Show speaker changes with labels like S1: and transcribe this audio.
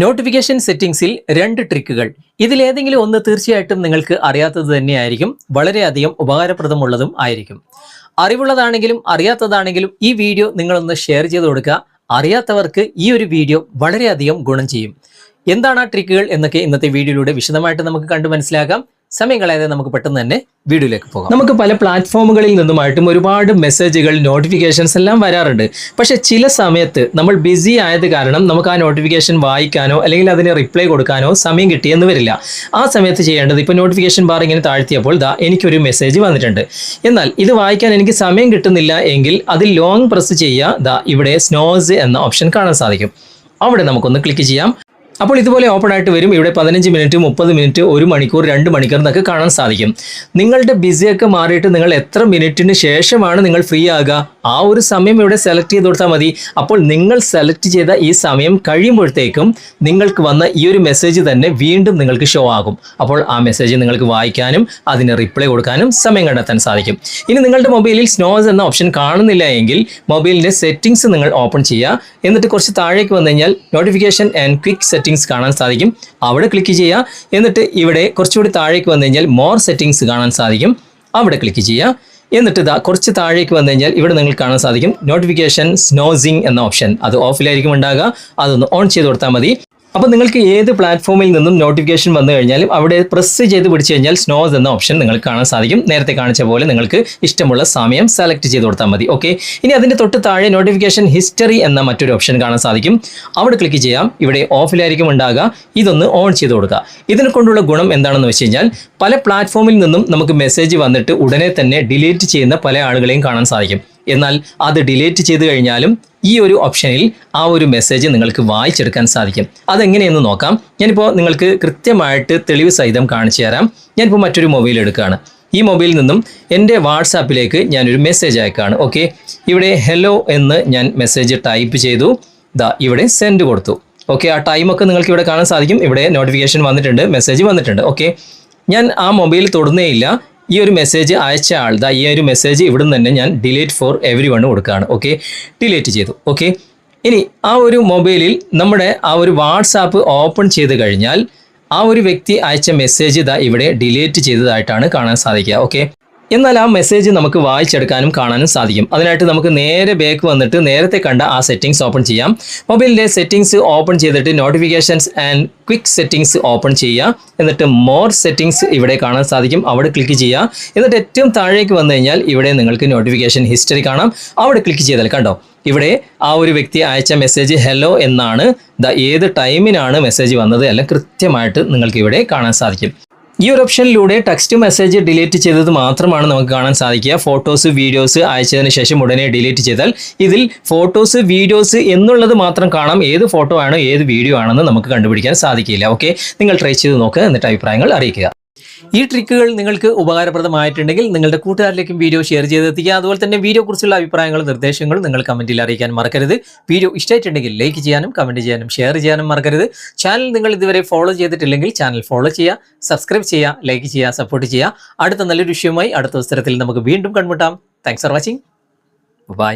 S1: Notification സെറ്റിംഗ്സിൽ 2 ട്രിക്കുകൾ. ഇതിലേതെങ്കിലും ഒന്ന് തീർച്ചയായിട്ടും നിങ്ങൾക്ക് അറിയാത്തത് തന്നെയായിരിക്കും, വളരെയധികം ഉപകാരപ്രദമുള്ളതും ആയിരിക്കും. അറിവുള്ളതാണെങ്കിലും അറിയാത്തതാണെങ്കിലും ഈ വീഡിയോ നിങ്ങളൊന്ന് ഷെയർ ചെയ്ത് കൊടുക്കുക. അറിയാത്തവർക്ക് ഈ ഒരു വീഡിയോ വളരെയധികം ഗുണം ചെയ്യും. എന്താണ് ആ ട്രിക്കുകൾ എന്നൊക്കെ ഇന്നത്തെ വീഡിയോയിലൂടെ വിശദമായിട്ട് നമുക്ക് കണ്ടു മനസ്സിലാക്കാം. സമയം കളയാതെ നമുക്ക് പെട്ടെന്ന് തന്നെ വീഡിയോയിലേക്ക് പോകാം. നമുക്ക് പല പ്ലാറ്റ്ഫോമുകളിൽ നിന്നുമായിട്ടും ഒരുപാട് മെസ്സേജുകൾ, നോട്ടിഫിക്കേഷൻസ് എല്ലാം വരാറുണ്ട്. പക്ഷേ ചില സമയത്ത് നമ്മൾ ബിസി ആയത് കാരണം നമുക്ക് ആ നോട്ടിഫിക്കേഷൻ വായിക്കാനോ അല്ലെങ്കിൽ അതിന് റിപ്ലൈ കൊടുക്കാനോ സമയം കിട്ടിയെന്ന് വരില്ല. ആ സമയത്ത് ചെയ്യേണ്ടത്, ഇപ്പോൾ നോട്ടിഫിക്കേഷൻ ബാർ ഇങ്ങനെ താഴ്ത്തിയപ്പോൾ എനിക്കൊരു മെസ്സേജ് വന്നിട്ടുണ്ട്. എന്നാൽ ഇത് വായിക്കാൻ എനിക്ക് സമയം കിട്ടുന്നില്ല എങ്കിൽ അതിൽ ലോങ് പ്രസ് ചെയ്യുക. ഇവിടെ സ്നോസ് എന്ന ഓപ്ഷൻ കാണാൻ സാധിക്കും. അവിടെ നമുക്കൊന്ന് ക്ലിക്ക് ചെയ്യാം. അപ്പോൾ ഇതുപോലെ ഓപ്പൺ ആയിട്ട് വരും. ഇവിടെ 15 മിനിറ്റ്, 30 മിനിറ്റ്, 1 മണിക്കൂർ, 2 മണിക്കൂർ എന്നൊക്കെ കാണാൻ സാധിക്കും. നിങ്ങളുടെ ബിസിയൊക്കെ മാറിയിട്ട് നിങ്ങൾ എത്ര മിനിറ്റിന് ശേഷമാണ് നിങ്ങൾ ഫ്രീ ആകുക, ആ ഒരു സമയം ഇവിടെ സെലക്ട് ചെയ്ത് കൊടുത്താൽ മതി. അപ്പോൾ നിങ്ങൾ സെലക്ട് ചെയ്ത ഈ സമയം കഴിയുമ്പോഴത്തേക്കും നിങ്ങൾക്ക് വന്ന ഈ ഒരു മെസ്സേജ് തന്നെ വീണ്ടും നിങ്ങൾക്ക് ഷോ ആകും. അപ്പോൾ ആ മെസ്സേജ് നിങ്ങൾക്ക് വായിക്കാനും അതിന് റിപ്ലൈ കൊടുക്കാനും സമയം കണ്ടെത്താൻ സാധിക്കും. ഇനി നിങ്ങളുടെ മൊബൈലിൽ സ്നോസ് എന്ന ഓപ്ഷൻ കാണുന്നില്ല എങ്കിൽ മൊബൈലിൻ്റെ സെറ്റിംഗ്സ് നിങ്ങൾ ഓപ്പൺ ചെയ്യുക. എന്നിട്ട് കുറച്ച് താഴേക്ക് വന്നു കഴിഞ്ഞാൽ നോട്ടിഫിക്കേഷൻ ആൻഡ് ക്വിക്ക് സെറ്റിംഗ്സ് കാണാൻ സാധിക്കും. അവിടെ ക്ലിക്ക് ചെയ്യുക. എന്നിട്ട് ഇവിടെ കുറച്ചുകൂടി താഴേക്ക് വന്നു കഴിഞ്ഞാൽ മോർ സെറ്റിംഗ്സ് കാണാൻ സാധിക്കും. അവിടെ ക്ലിക്ക് ചെയ്യുക. എന്നിട്ട് കുറച്ച് താഴേക്ക് വന്നു കഴിഞ്ഞാൽ ഇവിടെ നിങ്ങൾക്ക് കാണാൻ സാധിക്കും നോട്ടിഫിക്കേഷൻ സ്നോസിങ് എന്ന ഓപ്ഷൻ. അത് ഓഫിലായിരിക്കും ഉണ്ടാകുക. അതൊന്ന് ഓൺ ചെയ്ത് കൊടുത്താൽ മതി. അപ്പോൾ നിങ്ങൾക്ക് ഏത് പ്ലാറ്റ്ഫോമിൽ നിന്നും നോട്ടിഫിക്കേഷൻ വന്നു കഴിഞ്ഞാലും അവിടെ പ്രസ് ചെയ്ത് പിടിച്ചു കഴിഞ്ഞാൽ സ്നോസ് എന്ന ഓപ്ഷൻ നിങ്ങൾക്ക് കാണാൻ സാധിക്കും. നേരത്തെ കാണിച്ച പോലെ നിങ്ങൾക്ക് ഇഷ്ടമുള്ള സമയം സെലക്ട് ചെയ്ത് കൊടുത്താൽ മതി. ഓക്കെ, ഇനി അതിൻ്റെ തൊട്ട് താഴെ നോട്ടിഫിക്കേഷൻ ഹിസ്റ്ററി എന്ന മറ്റൊരു ഓപ്ഷൻ കാണാൻ സാധിക്കും. അവിടെ ക്ലിക്ക് ചെയ്യാം. ഇവിടെ ഓഫിലായിരിക്കും ഉണ്ടാകുക. ഇതൊന്ന് ഓൺ ചെയ്ത് കൊടുക്കുക. ഇതിനെ കൊണ്ടുള്ള ഗുണം എന്താണെന്ന് വെച്ച് കഴിഞ്ഞാൽ പല പ്ലാറ്റ്ഫോമിൽ നിന്നും നമുക്ക് മെസ്സേജ് വന്നിട്ട് ഉടനെ തന്നെ ഡിലീറ്റ് ചെയ്യുന്ന പല ആളുകളെയും കാണാൻ സാധിക്കും. എന്നാൽ അത് ഡിലീറ്റ് ചെയ്ത് കഴിഞ്ഞാലും ഈ ഒരു ഓപ്ഷനിൽ ആ ഒരു മെസ്സേജ് നിങ്ങൾക്ക് വായിച്ചെടുക്കാൻ സാധിക്കും. അതെങ്ങനെയെന്ന് നോക്കാം. ഞാനിപ്പോൾ നിങ്ങൾക്ക് കൃത്യമായിട്ട് തെളിവ് സഹിതം കാണിച്ചു തരാം. ഞാനിപ്പോൾ മറ്റൊരു മൊബൈൽ എടുക്കുകയാണ്. ഈ മൊബൈലിൽ നിന്നും എൻ്റെ വാട്സാപ്പിലേക്ക് ഞാനൊരു മെസ്സേജ് അയക്കുകയാണ്. ഓക്കെ, ഇവിടെ ഹലോ എന്ന് ഞാൻ മെസ്സേജ് ടൈപ്പ് ചെയ്തു. ഇവിടെ സെൻഡ് കൊടുത്തു. ഓക്കെ, ആ ടൈമൊക്കെ നിങ്ങൾക്ക് ഇവിടെ കാണാൻ സാധിക്കും. ഇവിടെ നോട്ടിഫിക്കേഷൻ വന്നിട്ടുണ്ട്, മെസ്സേജ് വന്നിട്ടുണ്ട്. ഓക്കെ, ഞാൻ ആ മൊബൈൽ തൊടുന്നേയില്ല. ഈ ഒരു മെസ്സേജ് അയച്ച ആൾ ഈ ഒരു മെസ്സേജ് ഇവിടുന്ന് തന്നെ ഞാൻ ഡിലീറ്റ് ഫോർ എവരി വൺ കൊടുക്കുകയാണ്. ഓക്കെ, ഡിലീറ്റ് ചെയ്തു. ഓക്കെ, ഇനി ആ ഒരു മൊബൈലിൽ നമ്മുടെ ആ ഒരു വാട്സാപ്പ് ഓപ്പൺ ചെയ്ത് കഴിഞ്ഞാൽ ആ ഒരു വ്യക്തി അയച്ച മെസ്സേജ് ഇവിടെ ഡിലീറ്റ് ചെയ്തതായിട്ടാണ് കാണാൻ സാധിക്കുക. ഓക്കെ, എന്നാൽ ആ മെസ്സേജ് നമുക്ക് വായിച്ചെടുക്കാനും കാണാനും സാധിക്കും. അതിനായിട്ട് നമുക്ക് നേരെ ബാക്ക് വന്നിട്ട് നേരത്തെ കണ്ട ആ സെറ്റിംഗ്സ് ഓപ്പൺ ചെയ്യാം. മൊബൈലിൻ്റെ സെറ്റിംഗ്സ് ഓപ്പൺ ചെയ്തിട്ട് notifications and quick settings open ചെയ്യുക. എന്നിട്ട് മോർ സെറ്റിംഗ്സ് ഇവിടെ കാണാൻ സാധിക്കും. അവിടെ ക്ലിക്ക് ചെയ്യുക. എന്നിട്ട് ഏറ്റവും താഴേക്ക് വന്നു കഴിഞ്ഞാൽ ഇവിടെ നിങ്ങൾക്ക് നോട്ടിഫിക്കേഷൻ ഹിസ്റ്ററി കാണാം. അവിടെ ക്ലിക്ക് ചെയ്താൽ കണ്ടോ, ഇവിടെ ആ ഒരു വ്യക്തി അയച്ച മെസ്സേജ് ഹലോ എന്നാണ്. ഏത് ടൈമിനാണ് മെസ്സേജ് വന്നത് എല്ലാം കൃത്യമായിട്ട് നിങ്ങൾക്ക് ഇവിടെ കാണാൻ സാധിക്കും. ഈ ഒരു ഓപ്ഷനിലൂടെ ടെക്സ്റ്റ് മെസ്സേജ് ഡിലീറ്റ് ചെയ്തത് മാത്രമാണ് നമുക്ക് കാണാൻ സാധിക്കുക. ഫോട്ടോസ്, വീഡിയോസ് അയച്ചതിന് ശേഷം ഉടനെ ഡിലീറ്റ് ചെയ്താൽ ഇതിൽ ഫോട്ടോസ്, വീഡിയോസ് എന്നുള്ളത് മാത്രം കാണാം. ഏത് ഫോട്ടോ ആണോ ഏത് വീഡിയോ ആണെന്ന് നമുക്ക് കണ്ടുപിടിക്കാൻ സാധിക്കില്ല. ഓക്കെ, നിങ്ങൾ ട്രൈ ചെയ്ത് നോക്കുക. എന്നിട്ട് അഭിപ്രായങ്ങൾ അറിയിക്കുക. ഈ ട്രിക്കുകൾ നിങ്ങൾക്ക് ഉപകാരപ്രദമായിട്ടുണ്ടെങ്കിൽ നിങ്ങളുടെ കൂട്ടുകാരിലേക്കും വീഡിയോ ഷെയർ ചെയ്തെത്തിക്കുക. അതുപോലെ തന്നെ വീഡിയോ കുറിച്ചുള്ള അഭിപ്രായങ്ങളും നിർദ്ദേശങ്ങളും നിങ്ങൾ കമൻറ്റിൽ അറിയിക്കാൻ മറക്കരുത്. വീഡിയോ ഇഷ്ടമായിട്ടുണ്ടെങ്കിൽ ലൈക്ക് ചെയ്യാനും കമൻറ്റ് ചെയ്യാനും ഷെയർ ചെയ്യാനും മറക്കരുത്. ചാനൽ നിങ്ങൾ ഇതുവരെ ഫോളോ ചെയ്തിട്ടില്ലെങ്കിൽ ചാനൽ ഫോളോ ചെയ്യുക, സബ്സ്ക്രൈബ് ചെയ്യുക, ലൈക്ക് ചെയ്യുക, സപ്പോർട്ട് ചെയ്യുക. അടുത്ത നല്ലൊരു വിഷയവുമായി അടുത്ത അവസരത്തിൽ നമുക്ക് വീണ്ടും കണ്ടുമുട്ടാം. Thanks for watching. ബൈ.